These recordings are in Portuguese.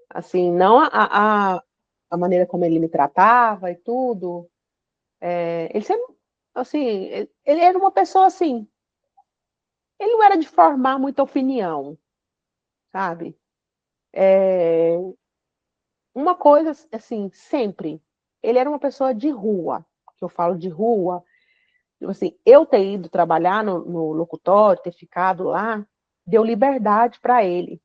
Assim, não a maneira como ele me tratava e tudo. Ele sempre, assim, ele era uma pessoa assim, ele não era de formar muita opinião, sabe? É, uma coisa, assim, sempre, ele era uma pessoa de rua, que eu falo de rua, tipo assim, eu ter ido trabalhar no locutório, ter ficado lá, deu liberdade para ele.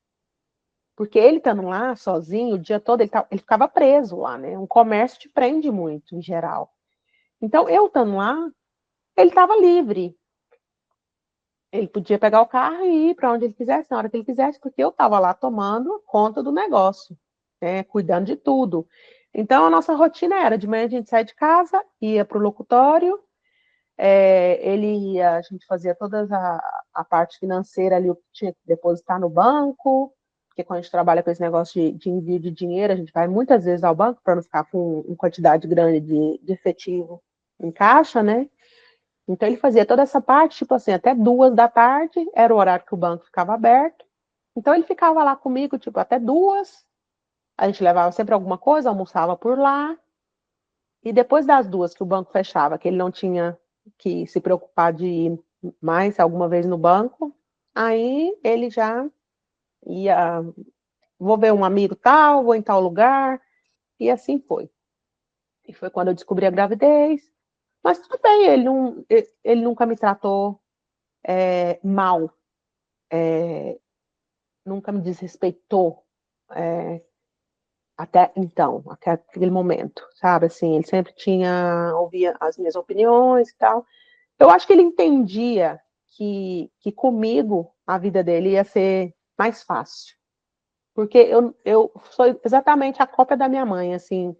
Porque ele estando lá sozinho o dia todo, ele ficava preso lá, né? Um comércio te prende muito, em geral. Então, eu estando lá, ele estava livre. Ele podia pegar o carro e ir para onde ele quisesse, na hora que ele quisesse, porque eu estava lá tomando conta do negócio, né? Cuidando de tudo. Então, a nossa rotina era, de manhã a gente saía de casa, ia para o locutório, a gente fazia toda a parte financeira ali, o que tinha que depositar no banco, porque quando a gente trabalha com esse negócio de envio de dinheiro, a gente vai muitas vezes ao banco para não ficar com uma quantidade grande de efetivo em caixa, né? Então ele fazia toda essa parte, tipo assim, até 2 da tarde era o horário que o banco ficava aberto. Então ele ficava lá comigo, tipo, até 2. A gente levava sempre alguma coisa, almoçava por lá. E depois das 2 que o banco fechava, que ele não tinha que se preocupar de ir mais alguma vez no banco, aí ele já ia, vou ver um amigo tal, vou em tal lugar, e assim foi. E foi quando eu descobri a gravidez. Mas tudo bem, ele nunca me tratou mal, nunca me desrespeitou até então, até aquele momento, sabe? Assim, ele sempre ouvia as minhas opiniões e tal. Eu acho que ele entendia que comigo a vida dele ia ser mais fácil. Porque eu sou exatamente a cópia da minha mãe, assim,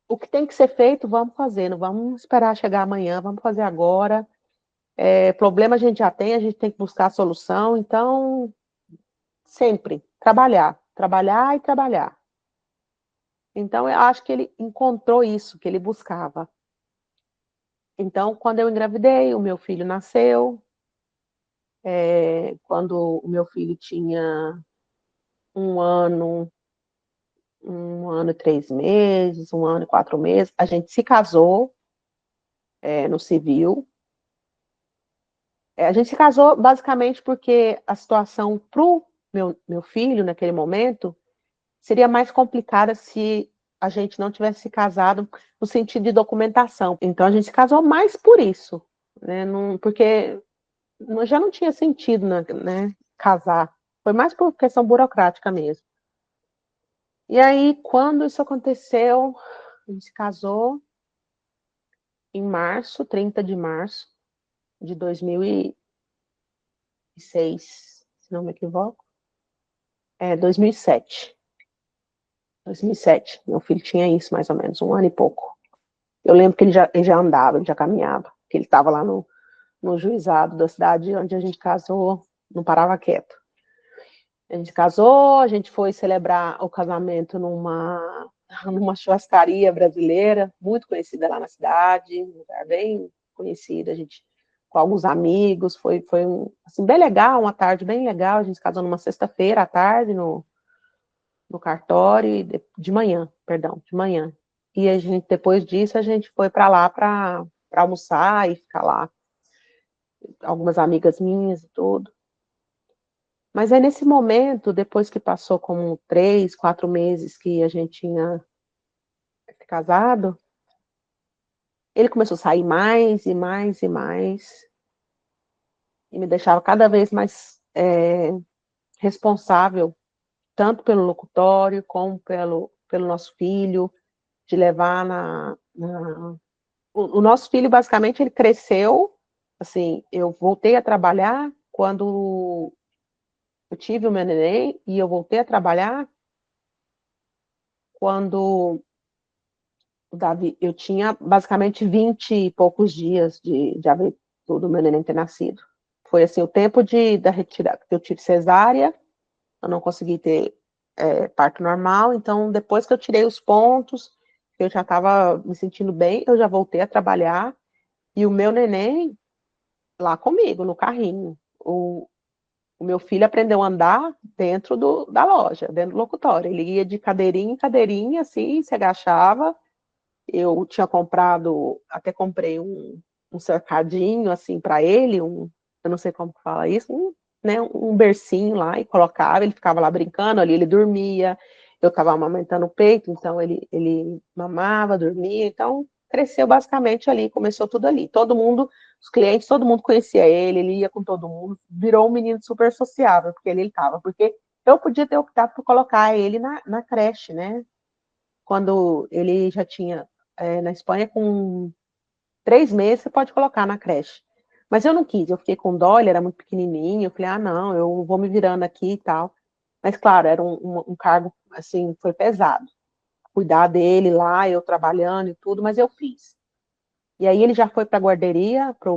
o que tem que ser feito, vamos fazer, não vamos esperar chegar amanhã, vamos fazer agora. Problema a gente já tem, a gente tem que buscar a solução, então, sempre, trabalhar, trabalhar e trabalhar. Então, eu acho que ele encontrou isso que ele buscava. Então, quando eu engravidei, o meu filho nasceu. Quando o meu filho tinha um ano, 1 ano e 3 meses, 1 ano e 4 meses. A gente se casou, no civil. A gente se casou basicamente porque a situação para o meu filho, naquele momento, seria mais complicada se a gente não tivesse se casado no sentido de documentação. Então, a gente se casou mais por isso, né? Não, porque já não tinha sentido, né, casar. Foi mais por questão burocrática mesmo. E aí, quando isso aconteceu, a gente se casou em março, 30 de março de 2006, se não me equivoco. 2007. 2007. Meu filho tinha isso, mais ou menos, 1 ano e pouco. Eu lembro que ele já andava, ele já caminhava, que ele estava lá no juizado da cidade onde a gente casou, não parava quieto. A gente casou, a gente foi celebrar o casamento numa churrascaria brasileira, muito conhecida lá na cidade, um lugar bem conhecido, a gente com alguns amigos, foi assim, bem legal, uma tarde bem legal, a gente se casou numa sexta-feira à tarde no cartório, de manhã, perdão, de manhã. E a gente, depois disso, a gente foi para lá para almoçar e ficar lá, algumas amigas minhas e tudo. Mas é nesse momento, depois que passou como 3, 4 meses que a gente tinha se casado, ele começou a sair mais e mais e mais, e me deixava cada vez mais responsável, tanto pelo locutório, como pelo nosso filho, de levar o nosso filho, basicamente, ele cresceu, assim, eu voltei a trabalhar quando eu tive o meu neném, e eu voltei a trabalhar quando o Davi, eu tinha basicamente 20 e poucos dias de haver tudo, meu neném ter nascido. Foi assim, o tempo da retirada, que eu tive cesárea, eu não consegui ter parto normal, então depois que eu tirei os pontos, eu já estava me sentindo bem, eu já voltei a trabalhar, e o meu neném lá comigo, no carrinho. O meu filho aprendeu a andar dentro da loja, dentro do locutório. Ele ia de cadeirinha em cadeirinha, assim, se agachava. Eu tinha comprado, até comprei um cercadinho, assim, para ele, eu não sei como que fala isso, né, um bercinho lá, e colocava, ele ficava lá brincando, ali ele dormia, eu estava amamentando o peito, então ele mamava, dormia, então cresceu basicamente ali, começou tudo ali. Todo mundo, os clientes, todo mundo conhecia ele ia com todo mundo, virou um menino super sociável, porque ele estava, porque eu podia ter optado por colocar ele na creche, né? Quando ele já tinha, na Espanha, com 3 meses, você pode colocar na creche. Mas eu não quis, eu fiquei com dó, ele era muito pequenininho, eu falei, ah, não, eu vou me virando aqui e tal. Mas, claro, era um cargo, assim, foi pesado. Cuidar dele lá, eu trabalhando e tudo, mas eu fiz. E aí ele já foi para a guarderia, para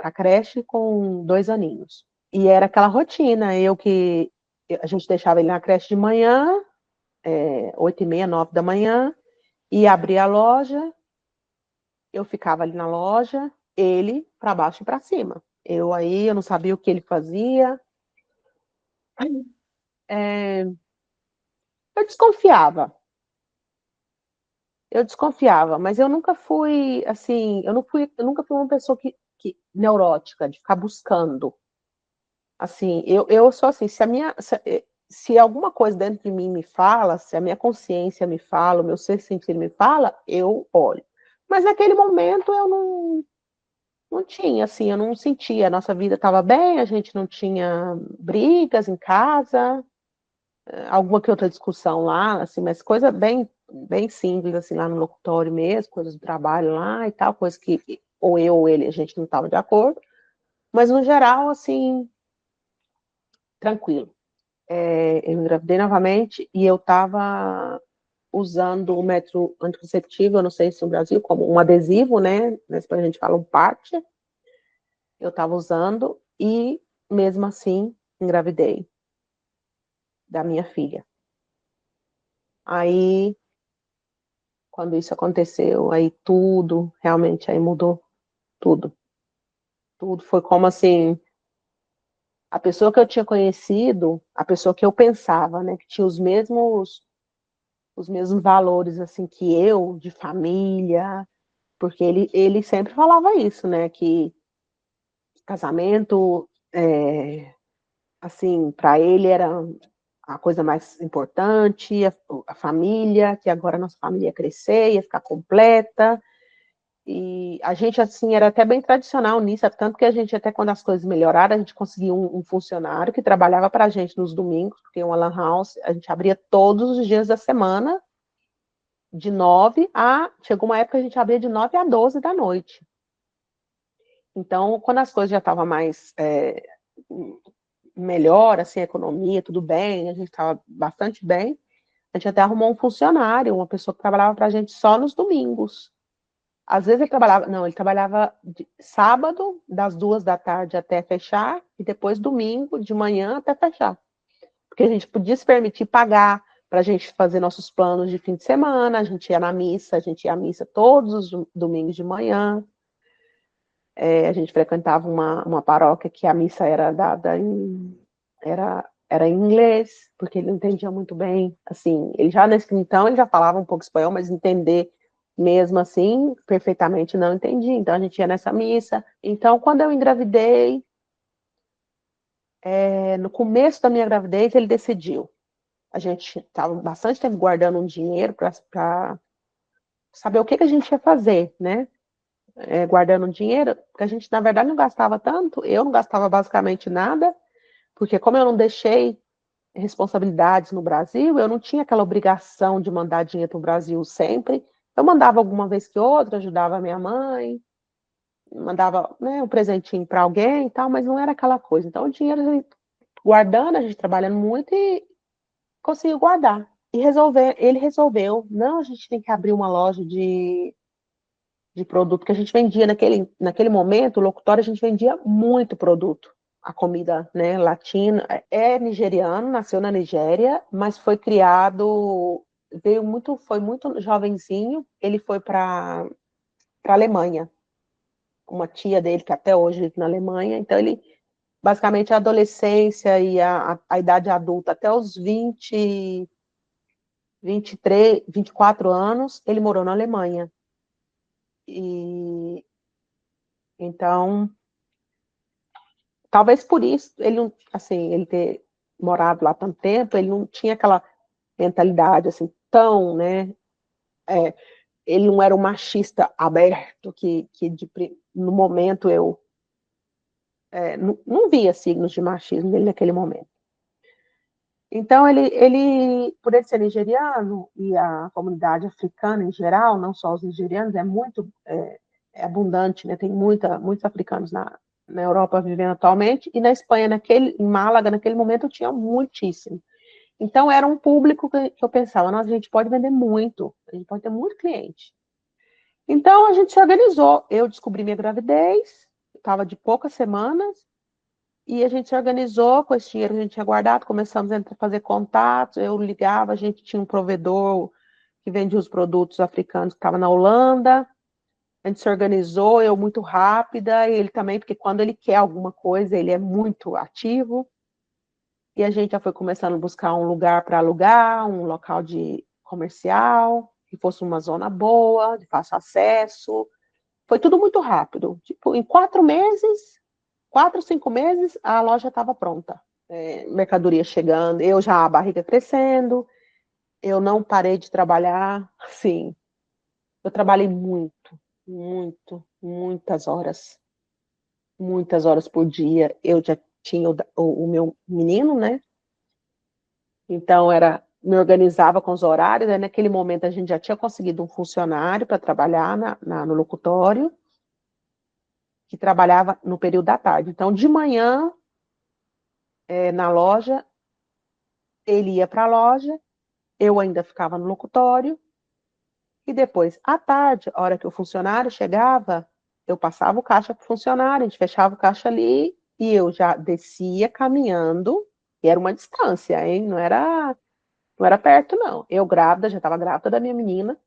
a creche, com 2 aninhos. E era aquela rotina, a gente deixava ele na creche de manhã, 8h30, 9 da manhã, e abria a loja, eu ficava ali na loja, ele para baixo e para cima. Eu não sabia o que ele fazia. É, eu desconfiava, mas eu nunca fui assim, eu nunca fui uma pessoa neurótica, de ficar buscando. Assim, eu sou assim, se alguma coisa dentro de mim me fala, se a minha consciência me fala, o meu ser sentido me fala, eu olho. Mas naquele momento eu não tinha, assim, eu não sentia, a nossa vida estava bem, a gente não tinha brigas em casa, alguma que outra discussão lá, assim, mas coisa bem simples, assim, lá no locutório mesmo, coisas do trabalho lá e tal, coisa que ou eu ou ele, a gente não estava de acordo, mas no geral, assim, tranquilo. Eu engravidei novamente e eu estava usando o método anticonceptivo, eu não sei se no Brasil, como um adesivo, né, na Espanha a gente fala um parte, eu estava usando e, mesmo assim, engravidei da minha filha. Aí, quando isso aconteceu, aí tudo, realmente, aí mudou tudo. Tudo foi como assim, a pessoa que eu tinha conhecido, a pessoa que eu pensava, né, que tinha os mesmos valores, assim, que eu, de família, porque ele sempre falava isso, né, que casamento, assim, para ele era a coisa mais importante, a família, que agora a nossa família ia crescer, ia ficar completa, e a gente, assim, era até bem tradicional nisso, tanto que a gente, até quando as coisas melhoraram, a gente conseguiu um funcionário que trabalhava para a gente nos domingos, porque uma lan house, a gente abria todos os dias da semana, chegou uma época que a gente abria de 9 a 12 da noite. Então, quando as coisas já estavam mais melhor, assim, a economia, tudo bem, a gente estava bastante bem, a gente até arrumou um funcionário, uma pessoa que trabalhava para a gente só nos domingos. Às vezes ele trabalhava sábado, das 2 da tarde até fechar, e depois domingo, de manhã até fechar. Porque a gente podia se permitir pagar para a gente fazer nossos planos de fim de semana, a gente ia na missa, a gente ia à missa todos os domingos de manhã, a gente frequentava uma paróquia que a missa era dada era em inglês, porque ele não entendia muito bem, assim, então ele já falava um pouco espanhol, mas entender mesmo assim, perfeitamente não entendia, então a gente ia nessa missa. Então, quando eu engravidei, no começo da minha gravidez, ele decidiu. A gente estava bastante tempo guardando um dinheiro para saber o que a gente ia fazer, né? Guardando dinheiro, porque a gente, na verdade, não gastava tanto, eu não gastava basicamente nada, porque como eu não deixei responsabilidades no Brasil, eu não tinha aquela obrigação de mandar dinheiro para o Brasil sempre. Eu mandava alguma vez que outra, ajudava a minha mãe, mandava, né, um presentinho para alguém e tal, mas não era aquela coisa. Então, o dinheiro, a gente guardando, a gente trabalhando muito e conseguiu guardar. Ele resolveu, não, a gente tem que abrir uma loja de produto, que a gente vendia naquele momento, o locutório, a gente vendia muito produto. A comida, né, latina, é nigeriano, nasceu na Nigéria, mas foi muito jovenzinho, ele foi para a Alemanha, uma tia dele que até hoje vive na Alemanha, então ele basicamente a adolescência e a idade adulta, até os 23, 24 anos, ele morou na Alemanha. E então, talvez por isso, ele não, assim, ele ter morado lá tanto tempo, ele não tinha aquela mentalidade assim tão, né? É, ele não era um machista aberto no momento eu não via signos de machismo nele naquele momento. Então, por ele ser nigeriano, e a comunidade africana em geral, não só os nigerianos, é abundante, né? Tem muitos africanos na Europa vivendo atualmente, e na Espanha, em Málaga, naquele momento, tinha muitíssimo. Então, era um público que eu pensava, nossa, a gente pode vender muito, a gente pode ter muito cliente. Então, a gente se organizou. Eu descobri minha gravidez, estava de poucas semanas, e a gente se organizou com esse dinheiro que a gente tinha guardado, começamos a fazer contatos, eu ligava, a gente tinha um provedor que vendia os produtos africanos que estava na Holanda, a gente se organizou, eu muito rápida, e ele também, porque quando ele quer alguma coisa, ele é muito ativo, e a gente já foi começando a buscar um lugar para alugar, um local de comercial, que fosse uma zona boa, de fácil acesso, foi tudo muito rápido, tipo, em 4 meses, 4, 5 meses, a loja estava pronta. Mercadoria chegando, eu já a barriga crescendo, eu não parei de trabalhar, assim, eu trabalhei muitas horas por dia. Eu já tinha o meu menino, né? Então me organizava com os horários, aí naquele momento a gente já tinha conseguido um funcionário para trabalhar no locutório, que trabalhava no período da tarde. Então, de manhã, na loja, ele ia para a loja, eu ainda ficava no locutório, e depois, à tarde, a hora que o funcionário chegava, eu passava o caixa para o funcionário, a gente fechava o caixa ali, e eu já descia caminhando, e era uma distância, hein? Não era perto, não. Eu grávida, já estava grávida da minha menina,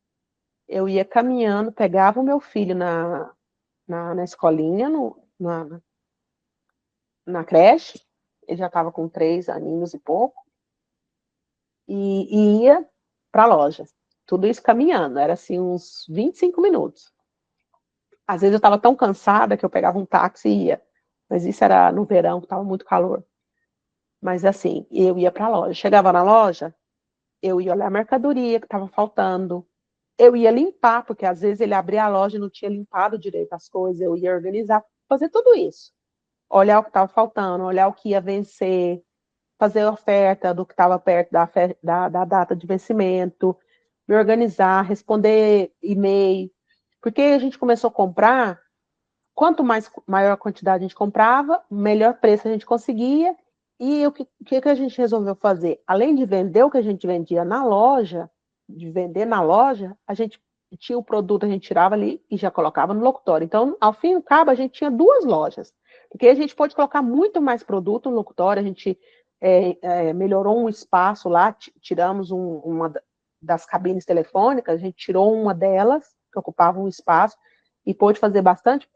eu ia caminhando, pegava o meu filho na escolinha, na creche, ele já estava com 3 aninhos e pouco, e ia para a loja. Tudo isso caminhando, era assim uns 25 minutos. Às vezes eu estava tão cansada que eu pegava um táxi e ia. Mas isso era no verão, que estava muito calor. Mas assim, eu ia para a loja. Chegava na loja, eu ia olhar a mercadoria que estava faltando. Eu ia limpar, porque às vezes ele abria a loja e não tinha limpado direito as coisas. Eu ia organizar, fazer tudo isso. Olhar o que estava faltando, olhar o que ia vencer, fazer oferta do que estava perto da data de vencimento, me organizar, responder e-mail. Porque a gente começou a comprar, quanto maior a quantidade a gente comprava, melhor preço a gente conseguia. E o que a gente resolveu fazer? Além de vender o que a gente vendia na loja, de vender na loja, a gente tinha o produto, a gente tirava ali e já colocava no locutório. Então, ao fim e ao cabo, a gente tinha 2 lojas. Porque a gente pôde colocar muito mais produto no locutório, a gente melhorou um espaço lá, tiramos uma das cabines telefônicas, a gente tirou uma delas, que ocupava um espaço, e pôde fazer bastante,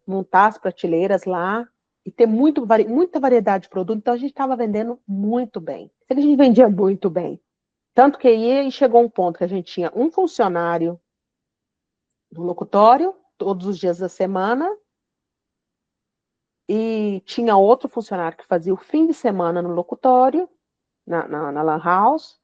montar as prateleiras lá, e ter muita variedade de produto, então a gente estava vendendo muito bem. A gente vendia muito bem. Tanto que aí chegou um ponto que a gente tinha um funcionário no locutório, todos os dias da semana, e tinha outro funcionário que fazia o fim de semana no locutório, na Lan House,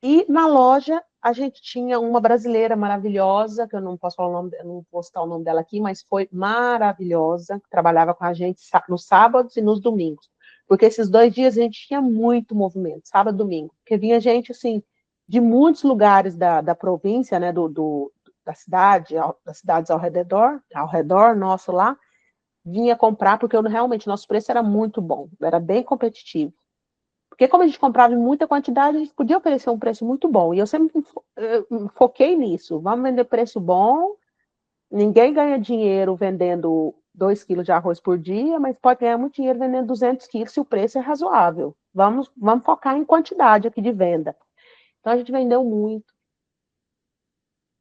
e na loja a gente tinha uma brasileira maravilhosa, que eu não posso falar o nome, não vou citar o nome dela aqui, mas foi maravilhosa, que trabalhava com a gente nos sábados e nos domingos. Porque esses 2 dias a gente tinha muito movimento, sábado e domingo, porque vinha gente assim de muitos lugares da província, né, da cidade, das cidades ao redor nosso lá, vinha comprar, porque realmente nosso preço era muito bom, era bem competitivo. Porque como a gente comprava em muita quantidade, a gente podia oferecer um preço muito bom. E eu sempre foquei nisso. Vamos vender preço bom. Ninguém ganha dinheiro vendendo 2 quilos de arroz por dia, mas pode ganhar muito dinheiro vendendo 200 quilos se o preço é razoável. Vamos focar em quantidade aqui de venda. Então a gente vendeu muito.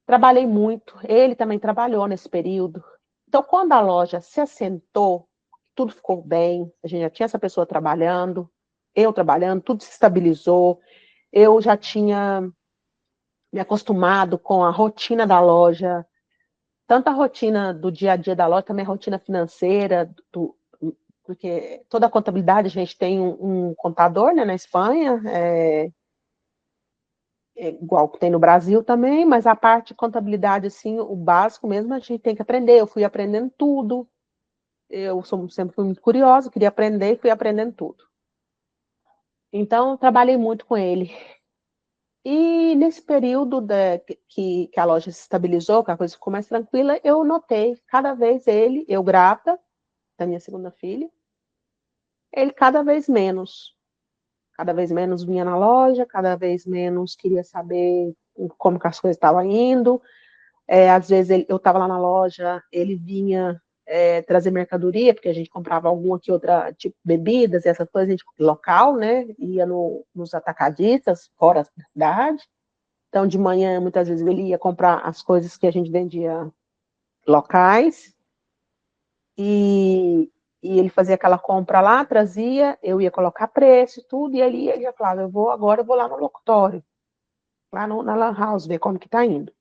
Trabalhei muito. Ele também trabalhou nesse período. Então, quando a loja se assentou, tudo ficou bem, a gente já tinha essa pessoa trabalhando, eu trabalhando, tudo se estabilizou, eu já tinha me acostumado com a rotina da loja, tanto a rotina do dia a dia da loja, também a rotina financeira, porque toda a contabilidade a gente tem um contador, né, na Espanha, igual que tem no Brasil também, mas a parte de contabilidade, assim, o básico mesmo, a gente tem que aprender. Eu fui aprendendo tudo, sempre fui muito curiosa, queria aprender e fui aprendendo tudo. Então, eu trabalhei muito com ele. E nesse período que a loja se estabilizou, que a coisa ficou mais tranquila, eu notei cada vez ele, eu grávida da minha segunda filha, ele cada vez menos vinha na loja, cada vez menos queria saber como que as coisas estavam indo. Às vezes eu estava lá na loja, ele vinha trazer mercadoria, porque a gente comprava alguma que outra, tipo bebidas e essas coisas, local, né? Ia nos atacadistas, fora da cidade. Então, de manhã, muitas vezes, ele ia comprar as coisas que a gente vendia locais, e, e ele fazia aquela compra lá, trazia, eu ia colocar preço e tudo, e ele já falava, agora eu vou lá no locutório, lá na Lan House, ver como que tá indo.